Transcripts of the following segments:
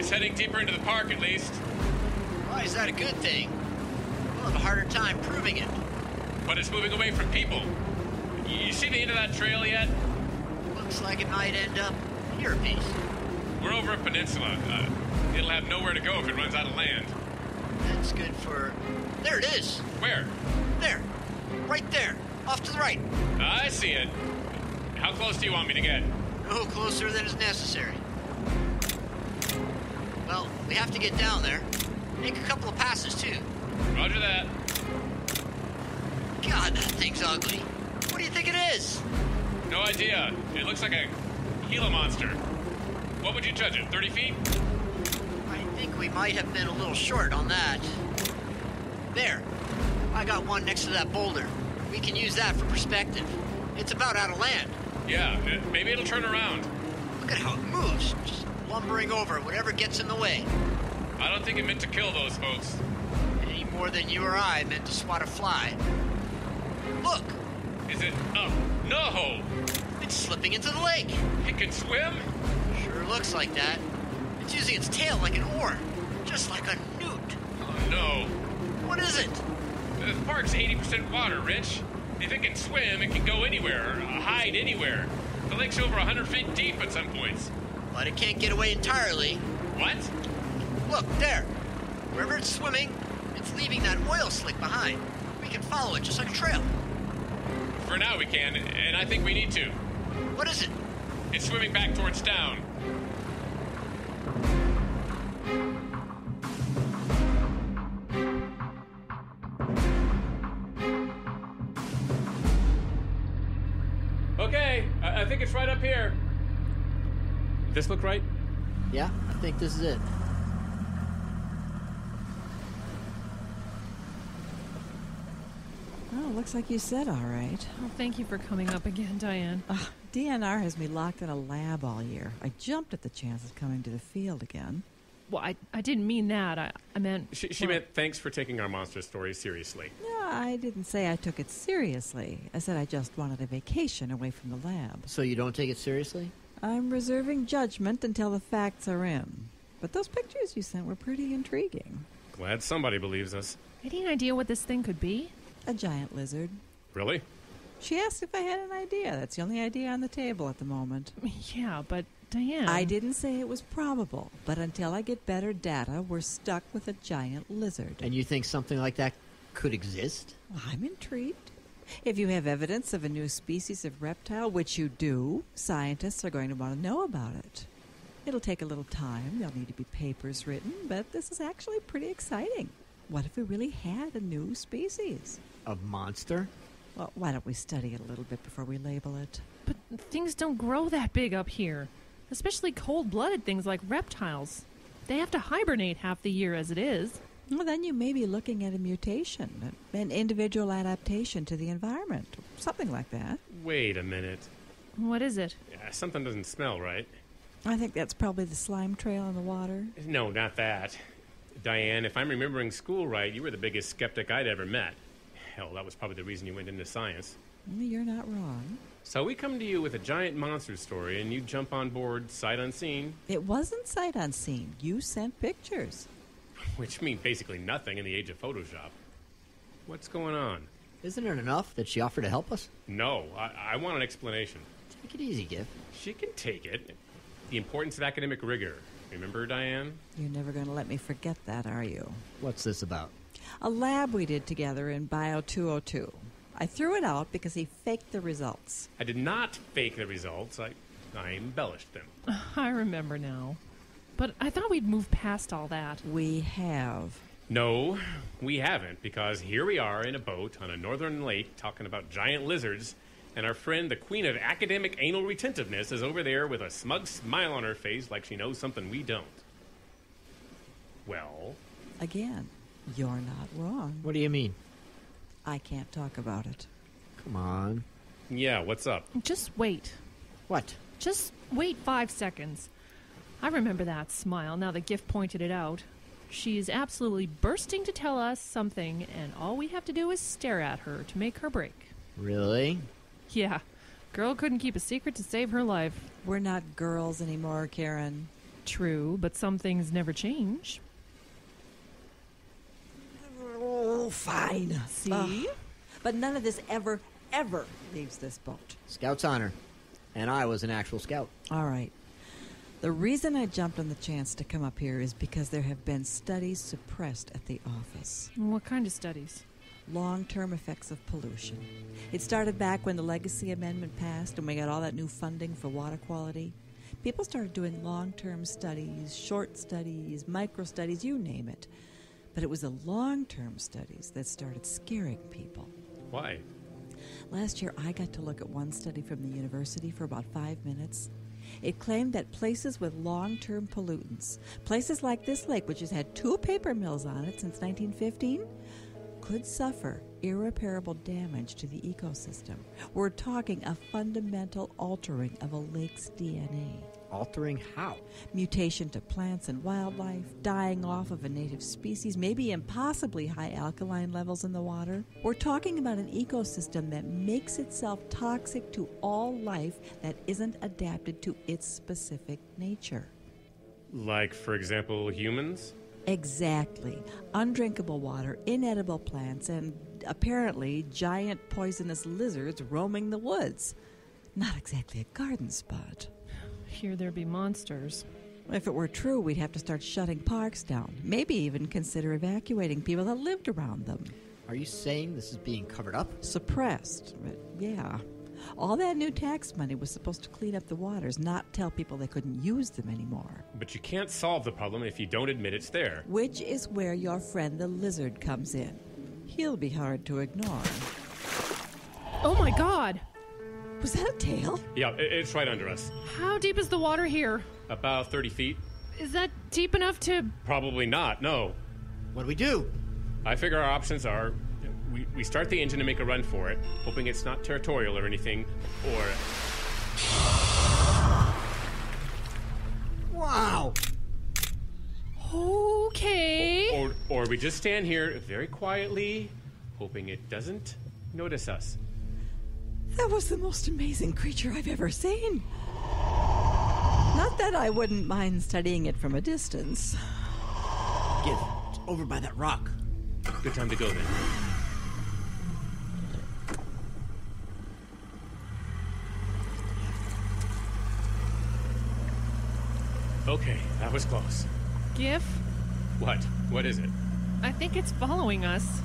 It's heading deeper into the park, at least. Why is that a good thing? We'll have a harder time proving it. But it's moving away from people. You see the end of that trail yet? Looks like it might end up here a piece. We're over a peninsula. It'll have nowhere to go if it runs out of land. That's good for... There it is. Where? There. Right there. Off to the right. I see it. How close do you want me to get? No closer than is necessary. Well, we have to get down there. Make a couple of passes, too. Roger that. God, that thing's ugly. What do you think it is? No idea. It looks like a Gila monster. What would you judge it, 30 feet? I think we might have been a little short on that. There. I got one next to that boulder. We can use that for perspective. It's about out of land. Yeah, maybe it'll turn around. Look at how it moves. Just lumbering over whatever gets in the way. I don't think it meant to kill those folks. Any more than you or I meant to swat a fly. Look! Is it... Oh, no! It's slipping into the lake. It can swim? Sure looks like that. It's using its tail like an oar. Just like a newt. Oh, no. What is it? The park's 80% water, Rich. If it can swim, it can go anywhere, or hide anywhere. The lake's over 100 feet deep at some points. But it can't get away entirely. What? Look, there. Wherever it's swimming, it's leaving that oil slick behind. We can follow it just like a trail. For now we can, and I think we need to. What is it? It's swimming back towards town. Okay, I think it's right up here. This look right? Yeah, I think this is it. Oh, looks like you said all right. Oh, thank you for coming up again, Diane. DNR has me locked in a lab all year. I jumped at the chance of coming to the field again. Well, I didn't mean that. I meant... She meant thanks for taking our monster story seriously. No, I didn't say I took it seriously. I said I just wanted a vacation away from the lab. So you don't take it seriously? I'm reserving judgment until the facts are in. But those pictures you sent were pretty intriguing. Glad somebody believes us. Any idea what this thing could be? A giant lizard. Really? She asked if I had an idea. That's the only idea on the table at the moment. Yeah, but Diane... I didn't say it was probable, but until I get better data, we're stuck with a giant lizard. And you think something like that could exist? I'm intrigued. If you have evidence of a new species of reptile, which you do, scientists are going to want to know about it. It'll take a little time. There'll need to be papers written, but this is actually pretty exciting. What if we really had a new species? A monster? Well, why don't we study it a little bit before we label it? But things don't grow that big up here. Especially cold-blooded things like reptiles. They have to hibernate half the year as it is. Well, then you may be looking at a mutation, an individual adaptation to the environment, something like that. Wait a minute. What is it? Yeah, something doesn't smell right. I think that's probably the slime trail in the water. No, not that. Diane, if I'm remembering school right, you were the biggest skeptic I'd ever met. Hell, that was probably the reason you went into science. You're not wrong. So we come to you with a giant monster story, and you jump on board sight unseen. It wasn't sight unseen. You sent pictures. Which means basically nothing in the age of Photoshop. What's going on? Isn't it enough that she offered to help us? No, I want an explanation. Take it easy, Gif. She can take it. The importance of academic rigor. Remember, Diane? You're never going to let me forget that, are you? What's this about? A lab we did together in Bio 202. I threw it out because he faked the results. I did not fake the results. I embellished them. I remember now. But I thought we'd move past all that. We have. No, we haven't, because here we are in a boat on a northern lake talking about giant lizards, and our friend, the queen of academic anal retentiveness, is over there with a smug smile on her face like she knows something we don't. Well? Again, you're not wrong. What do you mean? I can't talk about it. Come on. Yeah, what's up? Just wait. What? Just wait 5 seconds. I remember that smile now that Gif pointed it out. She is absolutely bursting to tell us something, and all we have to do is stare at her to make her break. Really? Yeah. Girl couldn't keep a secret to save her life. We're not girls anymore, Karen. True, but some things never change. Oh, fine. See? Ugh. But none of this ever leaves this boat. Scout's honor. And I was an actual scout. All right. The reason I jumped on the chance to come up here is because there have been studies suppressed at the office. What kind of studies? Long-term effects of pollution. It started back when the Legacy Amendment passed and we got all that new funding for water quality. People started doing long-term studies, short studies, micro-studies, you name it. But it was the long-term studies that started scaring people. Why? Last year, I got to look at one study from the university for about 5 minutes. It claimed that places with long-term pollutants, places like this lake, which has had 2 paper mills on it since 1915, could suffer irreparable damage to the ecosystem. We're talking a fundamental altering of a lake's DNA. Altering how? Mutation to plants and wildlife, dying off of a native species, maybe impossibly high alkaline levels in the water. We're talking about an ecosystem that makes itself toxic to all life that isn't adapted to its specific nature. Like, for example, humans? Exactly. Undrinkable water, inedible plants, and apparently giant poisonous lizards roaming the woods. Not exactly a garden spot. Here there be monsters. If it were true, we'd have to start shutting parks down. Maybe even consider evacuating people that lived around them. Are you saying this is being covered up? Suppressed, but yeah. All that new tax money was supposed to clean up the waters, not tell people they couldn't use them anymore. But you can't solve the problem if you don't admit it's there. Which is where your friend the lizard comes in. He'll be hard to ignore. Oh my god! Was that a tail? Yeah, it's right under us. How deep is the water here? About 30 feet. Is that deep enough to... Probably not, no. What do we do? I figure our options are we start the engine and make a run for it, hoping it's not territorial or anything, or... Wow! Okay. Or we just stand here very quietly, hoping it doesn't notice us. That was the most amazing creature I've ever seen. Not that I wouldn't mind studying it from a distance. It's over by that rock. Good time to go then. Okay, that was close. Gif, What? What is it? I think it's following us.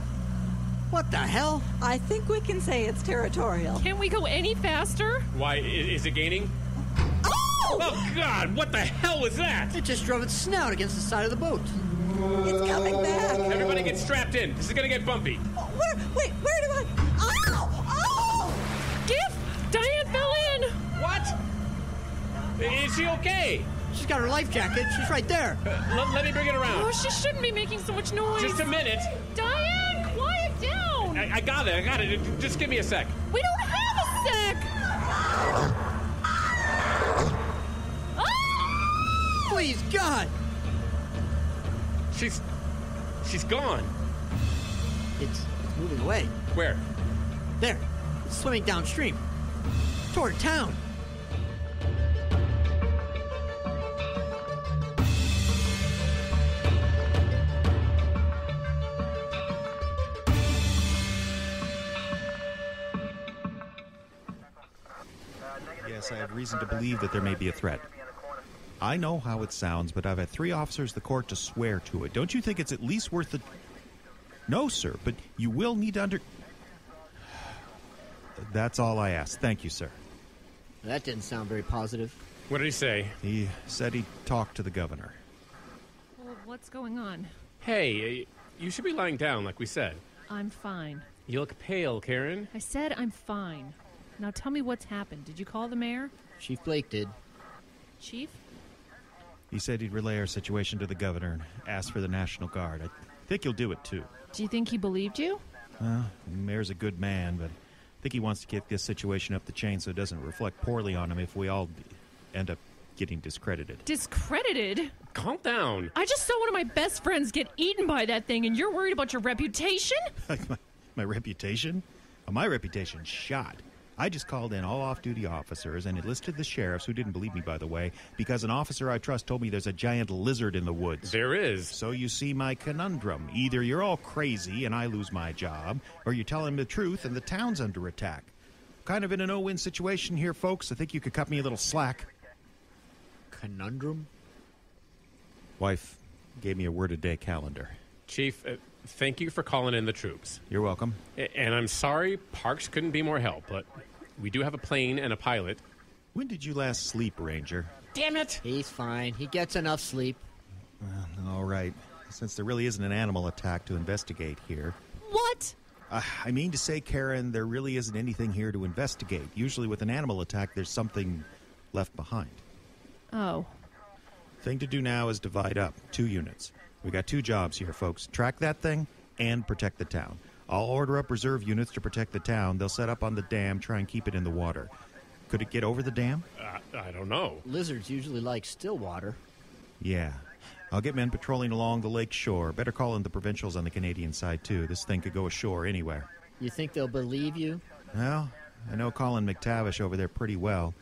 What the hell? I think we can say it's territorial. Can't we go any faster? Why, is it gaining? Oh! Oh, God, what the hell was that? It just drove its snout against the side of the boat. It's coming back. Everybody get strapped in. This is gonna get bumpy. Oh, where do I... Oh! Oh! Gif, Diane fell in. What? Is she okay? She's got her life jacket. She's right there. Let me bring it Oh, around. she shouldn't be making so much noise. Just a minute. Diane, quiet down. I got it. Just give me a sec. We don't have a sec. Ah! Please, God! She's gone. It's moving away. Where? There. It's swimming downstream. Toward town. Yes, I have reason to believe that there may be a threat. I know how it sounds, but I've had 3 officers of the court to swear to it. Don't you think it's at least worth the... No, sir, but you will need to That's all I ask. Thank you, sir. That didn't sound very positive. What did he say? He said he'd talk to the governor. Well, what's going on? Hey, you should be lying down like we said. I'm fine. You look pale, Karen. I said I'm fine. Now tell me what's happened. Did you call the mayor? Chief Blake did. Chief? He said he'd relay our situation to the governor and ask for the National Guard. I think he'll do it, too. Do you think he believed you? The mayor's a good man, but I think he wants to get this situation up the chain so it doesn't reflect poorly on him if we all end up getting discredited. Discredited? Calm down. I just saw one of my best friends get eaten by that thing, and you're worried about your reputation? My reputation? My reputation's shot. I just called in all off-duty officers and enlisted the sheriffs, who didn't believe me, by the way, because an officer I trust told me there's a giant lizard in the woods. There is. So you see my conundrum. Either you're all crazy and I lose my job, or you're telling the truth and the town's under attack. Kind of in a no-win situation here, folks. I think you could cut me a little slack. Conundrum? Wife gave me a word-a-day calendar. Chief, thank you for calling in the troops. You're welcome. And I'm sorry Parks couldn't be more help, but we do have a plane and a pilot. When did you last sleep, Ranger? Damn it! He's fine. He gets enough sleep. All right. Since there really isn't an animal attack to investigate here. What? I mean to say, Karen, there really isn't anything here to investigate. Usually with an animal attack, there's something left behind. Oh. Thing to do now is divide up. 2 units. We got 2 jobs here, folks. Track that thing and protect the town. I'll order up reserve units to protect the town. They'll set up on the dam, try and keep it in the water. Could it get over the dam? I don't know. Lizards usually like still water. Yeah. I'll get men patrolling along the lake shore. Better call in the provincials on the Canadian side, too. This thing could go ashore anywhere. You think they'll believe you? Well, I know Colin McTavish over there pretty well.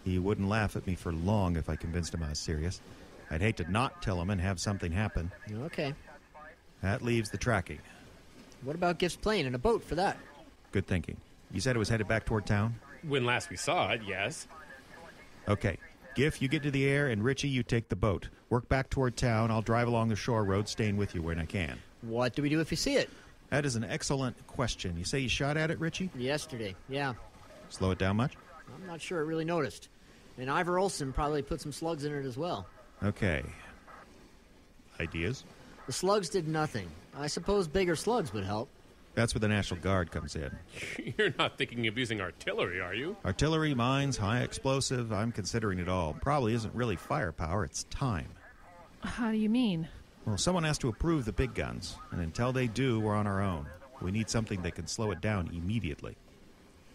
He wouldn't laugh at me for long if I convinced him I was serious. I'd hate to not tell him and have something happen. Okay. That leaves the tracking. What about Gift's plane and a boat for that? Good thinking. You said it was headed back toward town? When last we saw it, yes. Okay. Giff, you get to the air, and Richie, you take the boat. Work back toward town. I'll drive along the shore road, staying with you when I can. What do we do if we see it? That is an excellent question. You say you shot at it, Richie? Yesterday, yeah. Slow it down much? I'm not sure it really noticed. And Ivor Olson probably put some slugs in it as well. Okay. Ideas? The slugs did nothing. I suppose bigger slugs would help. That's where the National Guard comes in. You're not thinking of using artillery, are you? Artillery, mines, high explosive, I'm considering it all. Probably isn't really firepower, it's time. How do you mean? Well, someone has to approve the big guns, and until they do, we're on our own. We need something that can slow it down immediately.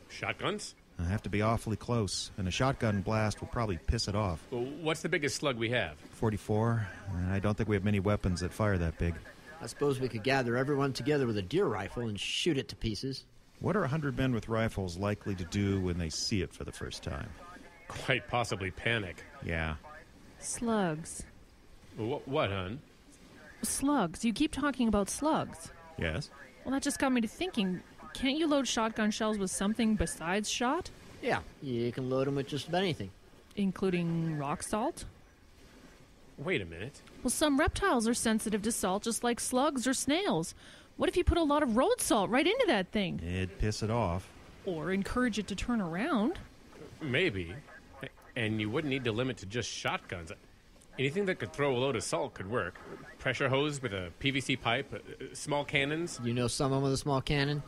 Shotguns? I have to be awfully close, and a shotgun blast will probably piss it off. Well, what's the biggest slug we have? 44, and I don't think we have many weapons that fire that big. I suppose we could gather everyone together with a deer rifle and shoot it to pieces. What are 100 men with rifles likely to do when they see it for the first time? Quite possibly panic. Yeah. Slugs. What, hon? Slugs. You keep talking about slugs. Yes? Well, that just got me to thinking, can't you load shotgun shells with something besides shot? Yeah, you can load them with just about anything. Including rock salt? Wait a minute. Well, some reptiles are sensitive to salt, just like slugs or snails. What if you put a lot of road salt right into that thing? It'd piss it off. Or encourage it to turn around. Maybe. And you wouldn't need to limit to just shotguns. Anything that could throw a load of salt could work. Pressure hose with a PVC pipe, small cannons. You know someone with a small cannon?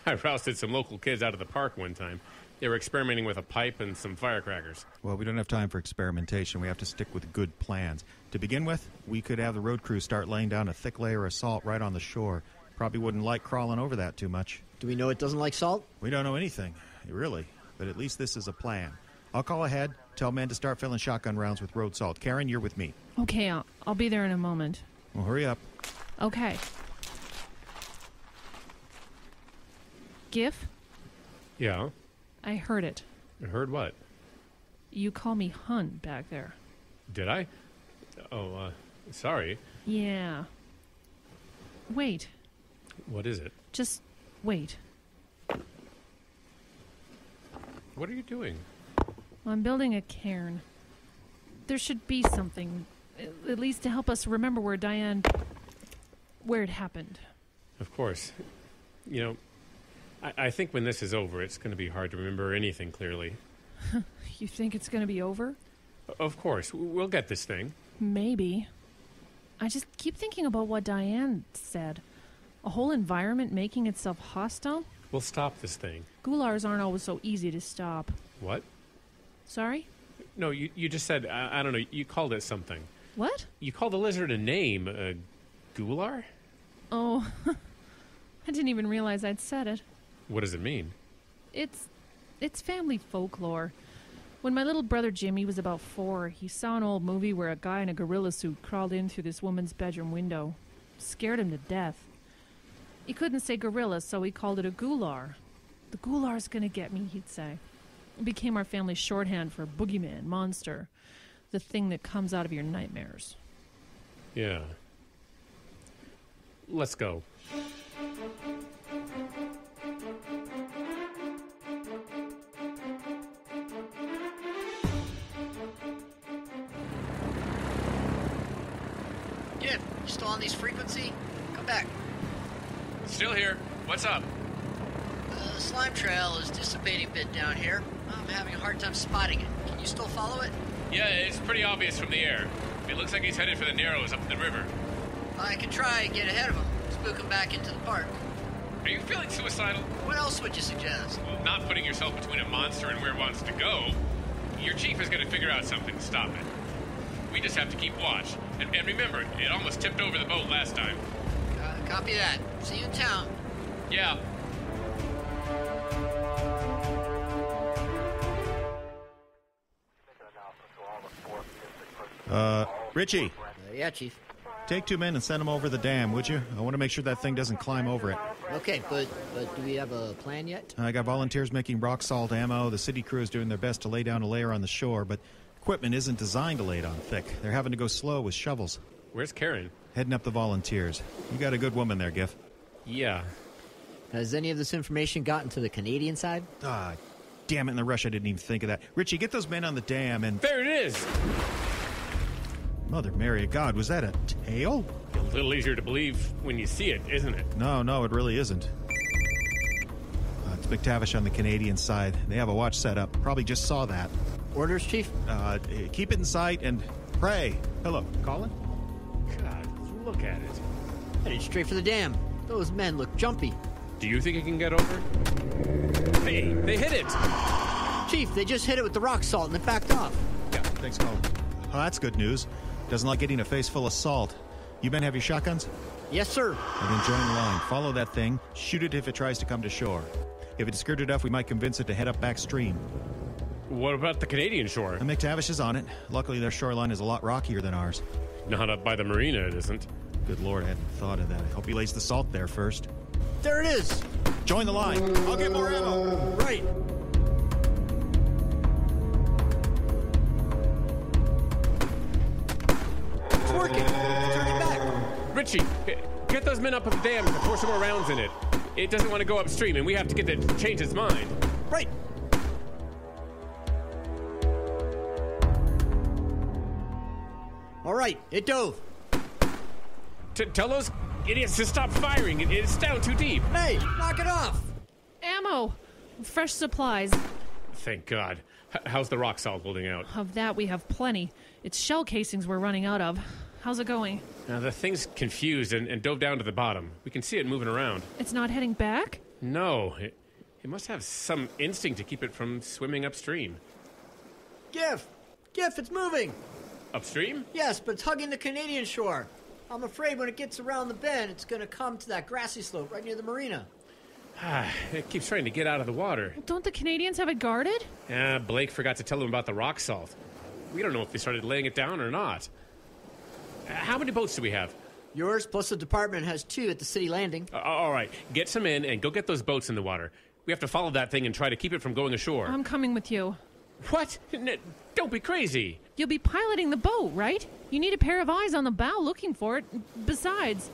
I rousted some local kids out of the park one time. They were experimenting with a pipe and some firecrackers. Well, we don't have time for experimentation. We have to stick with good plans. To begin with, we could have the road crew start laying down a thick layer of salt right on the shore. Probably wouldn't like crawling over that too much. Do we know it doesn't like salt? We don't know anything, really. But at least this is a plan. I'll call ahead, tell men to start filling shotgun rounds with road salt. Karen, you're with me. Okay, I'll be there in a moment. Well, hurry up. Okay. Giff? Yeah? I heard it. Heard what? You call me hun back there. Did I? Oh, sorry. Yeah. Wait. What is it? Just wait. What are you doing? I'm building a cairn. There should be something, at least to help us remember where it happened. Of course. You know, I think when this is over, it's going to be hard to remember anything clearly. You think it's going to be over? Of course. We'll get this thing. Maybe. I just keep thinking about what Diane said. A whole environment making itself hostile? We'll stop this thing. Gulars aren't always so easy to stop. What? Sorry? No, you just said, I don't know, you called it something. What? You called the lizard a name. Gular? Oh, I didn't even realize I'd said it. What does it mean? It's family folklore. When my little brother Jimmy was about 4, he saw an old movie where a guy in a gorilla suit crawled in through this woman's bedroom window. Scared him to death. He couldn't say gorilla, so he called it a gular. The Gular's gonna get me, he'd say. It became our family's shorthand for boogeyman, monster. The thing that comes out of your nightmares. Yeah. Let's go. Yeah, you still on these frequency? Come back. Still here. What's up? The slime trail is dissipating a bit down here. I'm having a hard time spotting it. Can you still follow it? Yeah, it's pretty obvious from the air. It looks like he's headed for the Narrows up the river. I can try and get ahead of him. Spook him back into the park. Are you feeling suicidal? What else would you suggest? Well, not putting yourself between a monster and where it wants to go. Your chief is going to figure out something to stop it. We just have to keep watch. And remember, it almost tipped over the boat last time. Copy that. See you in town. Yeah. Richie, Yeah, Chief. take 2 men and send them over the dam, would you? I want to make sure that thing doesn't climb over it. Okay, but do we have a plan yet? I got volunteers making rock salt ammo. The city crew is doing their best to lay down a layer on the shore, but equipment isn't designed to lay it on thick. They're having to go slow with shovels. Where's Karen? Heading up the volunteers. You got a good woman there, Giff. Yeah. Has any of this information gotten to the Canadian side? Ah, damn it, in the rush I didn't even think of that. Richie, get those men on the dam and... There it is! Mother Mary of God, was that a tail? A little easier to believe when you see it, isn't it? No, it really isn't. It's McTavish on the Canadian side. They have a watch set up. Probably just saw that. Orders, Chief? Keep it in sight and pray. Hello, Colin? God, look at it. Headed straight for the dam. Those men look jumpy. Do you think it can get over? Hey, they hit it! Chief, they just hit it with the rock salt and it backed off. Yeah, thanks, Colin. Oh, that's good news. Doesn't like getting a face full of salt. You men have your shotguns? Yes, sir. And then join the line. Follow that thing. Shoot it if it tries to come to shore. If it's skirted enough, we might convince it to head up backstream. What about the Canadian shore? And McTavish is on it. Luckily, their shoreline is a lot rockier than ours. Not up by the marina, it isn't. Good Lord, I hadn't thought of that. I hope he lays the salt there first. There it is. Join the line. I'll get more ammo. Right. It's working. Turn it back. Richie, get those men up at the dam and pour some more rounds in it. It doesn't want to go upstream, and we have to get it to change its mind. Right. All right, it dove. Tell those idiots to stop firing. It's down too deep. Hey, knock it off. Ammo! Fresh supplies. Thank God. How's the rock salt holding out? Of that, we have plenty. It's shell casings we're running out of. How's it going? The thing's confused and dove down to the bottom. We can see it moving around. It's not heading back? No. It must have some instinct to keep it from swimming upstream. Giff, it's moving. Upstream? Yes, but it's hugging the Canadian shore. I'm afraid when it gets around the bend, it's going to come to that grassy slope right near the marina. It keeps trying to get out of the water. Don't the Canadians have it guarded? Blake forgot to tell them about the rock salt. We don't know if they started laying it down or not. How many boats do we have? Yours plus the department has 2 at the city landing. All right, get some in and go get those boats in the water. We have to follow that thing and try to keep it from going ashore. I'm coming with you. What? Don't be crazy. You'll be piloting the boat, right? You need a pair of eyes on the bow looking for it. Besides,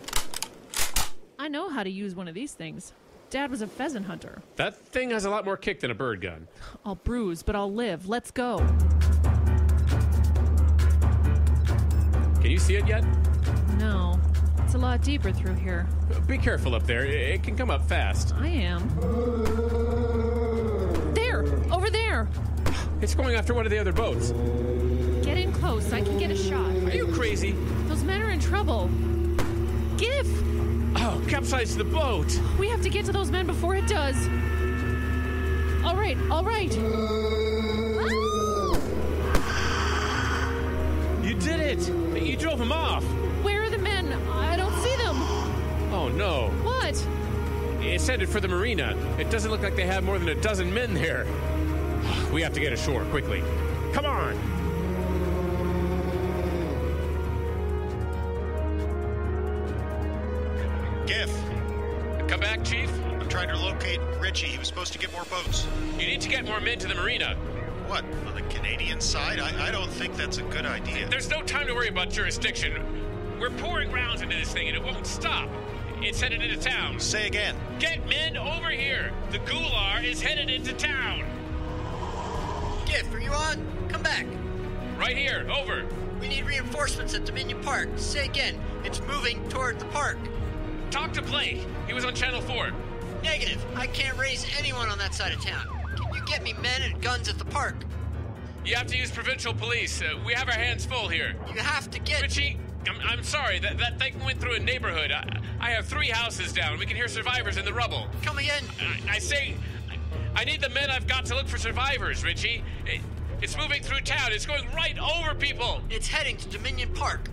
I know how to use one of these things. Dad was a pheasant hunter. That thing has a lot more kick than a bird gun. I'll bruise, but I'll live. Let's go. Can you see it yet? No. It's a lot deeper through here. Be careful up there. It can come up fast. I am. There! Over there! It's going after one of the other boats. Get in close. I can get a shot. Are you crazy? Those men are in trouble. Giff! Oh, capsize the boat. We have to get to those men before it does. All right. You did it. You drove them off. Where are the men? I don't see them. Oh, no. What? It's headed for the marina. It doesn't look like they have more than a dozen men there. We have to get ashore quickly. Come on. Giff. Come back, Chief. I'm trying trying to locate Richie. He was supposed to get more boats. You need to get more men to the marina. What, on the Canadian side? I don't think that's a good idea. There's no time to worry about jurisdiction. We're pouring rounds into this thing and it won't stop. It's headed into town. Say again. Get men over here. The Gular is headed into town. Giff, are you on? Come back. Right here, over. We need reinforcements at Dominion Park. Say again. It's moving toward the park. Talk to Blake. He was on Channel 4. Negative. I can't raise anyone on that side of town. Can you get me men and guns at the park? You have to use provincial police. We have our hands full here. You have to get... Richie, I'm sorry. That thing went through a neighborhood. I have 3 houses down. We can hear survivors in the rubble. Come again? I say... I need the men I've got to look for survivors, Richie. It's moving through town. It's going right over people. It's heading to Dominion Park.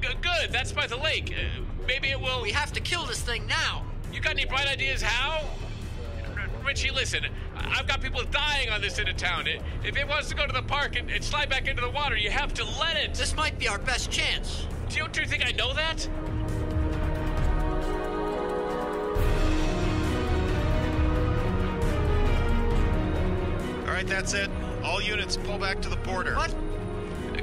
Good. That's by the lake. Maybe it will... We have to kill this thing now. You got any bright ideas how? Richie, listen. I've got people dying on this end of town. If it wants to go to the park and slide back into the water, you have to let it. This might be our best chance. Do you think I know that? All right, that's it. All units pull back to the border. What?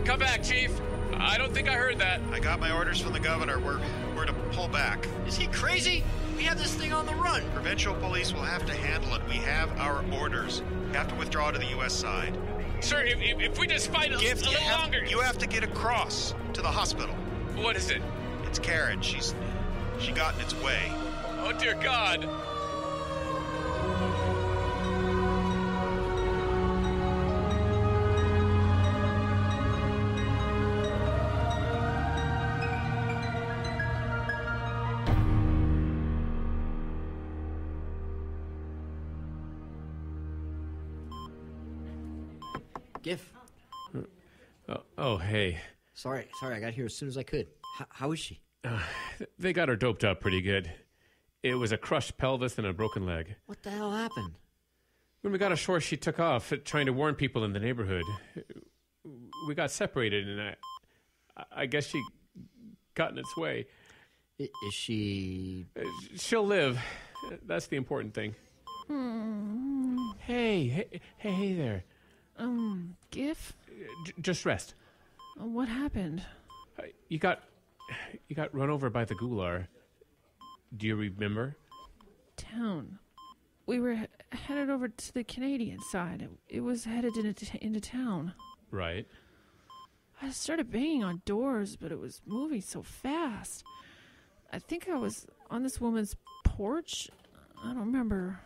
Come back, Chief. I don't think I heard that. I got my orders from the governor. We're to pull back. Is he crazy? We have this thing on the run. Provincial police will have to handle it. We have our orders. We have to withdraw to the U.S. side. Sir, if we just fight a little longer... You have to get across to the hospital. What is it? It's Karen. She got in its way. Oh, dear God. Giff. Oh, hey. Sorry, I got here as soon as I could. How is she? They got her doped up pretty good. It was a crushed pelvis and a broken leg. What the hell happened? When we got ashore, she took off, trying to warn people in the neighborhood. We got separated, and I guess she got in its way. Is she... She'll live. That's the important thing. Hey there. Giff? Just rest. What happened? You got run over by the Gular. Do you remember? Town. We were headed over to the Canadian side. It was headed into town. Right. I started banging on doors, but it was moving so fast. I think I was on this woman's porch. I don't remember.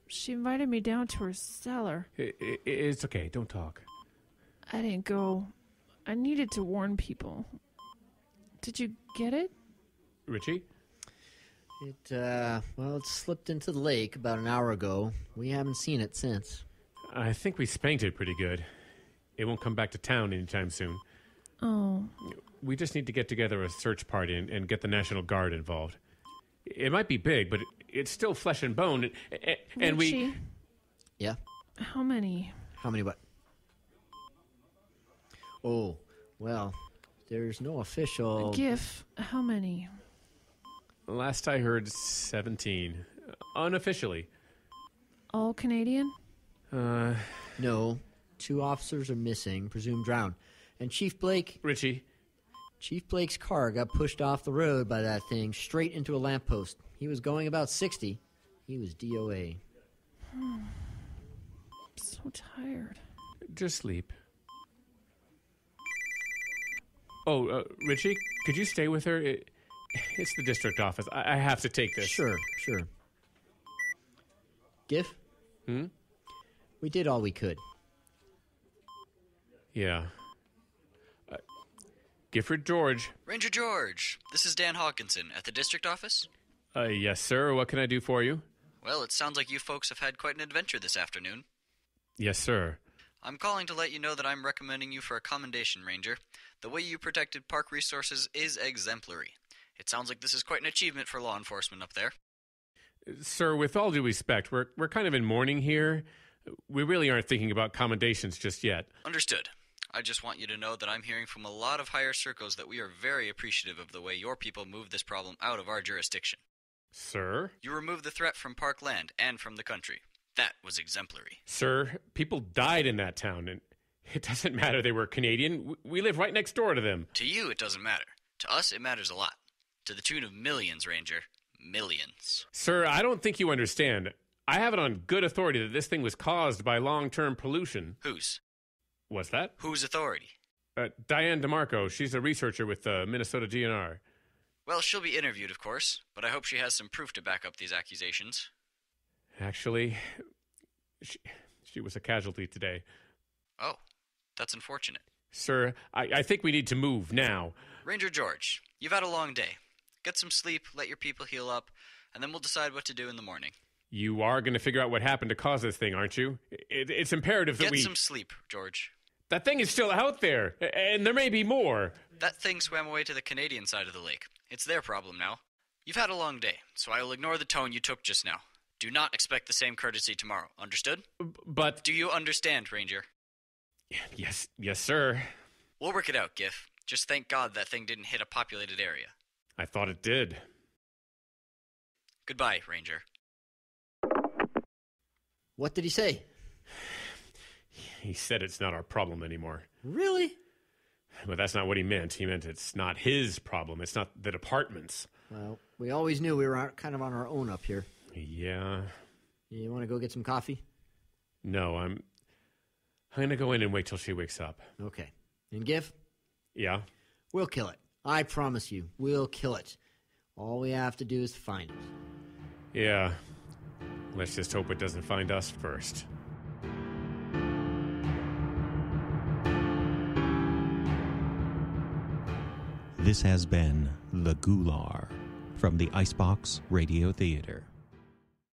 She invited me down to her cellar. It's okay. Don't talk. I didn't go. I needed to warn people. Did you get it? Richie? It slipped into the lake about an hour ago. We haven't seen it since. I think we spanked it pretty good. It won't come back to town anytime soon. Oh. We just need to get together a search party and get the National Guard involved. It might be big, but it's still flesh and bone, and Richie, Yeah? how many? How many what? Oh, well, there's no official... Giff, how many? Last I heard, 17. Unofficially. All Canadian? No. 2 officers are missing, presumed drowned. And Chief Blake's car got pushed off the road by that thing straight into a lamppost. He was going about 60. He was DOA. I'm so tired. Just sleep. Oh, Richie, could you stay with her? It's the district office. I have to take this. Sure. Giff? We did all we could. Yeah. Gifford George. Ranger George, this is Dan Hawkinson at the district office. Yes, sir. What can I do for you? Well, it sounds like you folks have had quite an adventure this afternoon. Yes, sir. I'm calling to let you know that I'm recommending you for a commendation, Ranger. The way you protected park resources is exemplary. It sounds like this is quite an achievement for law enforcement up there. Sir, with all due respect, we're kind of in mourning here. We really aren't thinking about commendations just yet. Understood. I just want you to know that I'm hearing from a lot of higher circles that we are very appreciative of the way your people moved this problem out of our jurisdiction. Sir? You removed the threat from Parkland and from the country. That was exemplary. Sir, people died in that town, and it doesn't matter they were Canadian. We live right next door to them. To you, it doesn't matter. To us, it matters a lot. To the tune of millions, Ranger. Millions. Sir, I don't think you understand. I have it on good authority that this thing was caused by long-term pollution. Whose? What's that? Whose authority? Diane DeMarco. She's a researcher with the Minnesota GNR. Well, she'll be interviewed, of course, but I hope she has some proof to back up these accusations. Actually, she was a casualty today. Oh, that's unfortunate. Sir, I think we need to move now. Ranger George, you've had a long day. Get some sleep, let your people heal up, and then we'll decide what to do in the morning. You are going to figure out what happened to cause this thing, aren't you? It's imperative that Get some sleep, George. That thing is still out there, and there may be more. That thing swam away to the Canadian side of the lake. It's their problem now. You've had a long day, so I will ignore the tone you took just now. Do not expect the same courtesy tomorrow. Understood? But... Do you understand, Ranger? Yes, sir. We'll work it out, Giff. Just thank God that thing didn't hit a populated area. I thought it did. Goodbye, Ranger. What did he say? He said it's not our problem anymore. Really? But that's not what he meant. He meant it's not his problem. It's not the department's. Well, we always knew we were kind of on our own up here. Yeah. You want to go get some coffee? No, I'm going to go in and wait till she wakes up. Okay. And Giff? Yeah? We'll kill it. I promise you, we'll kill it. All we have to do is find it. Yeah. Let's just hope it doesn't find us first. This has been The Gular from the Icebox Radio Theater.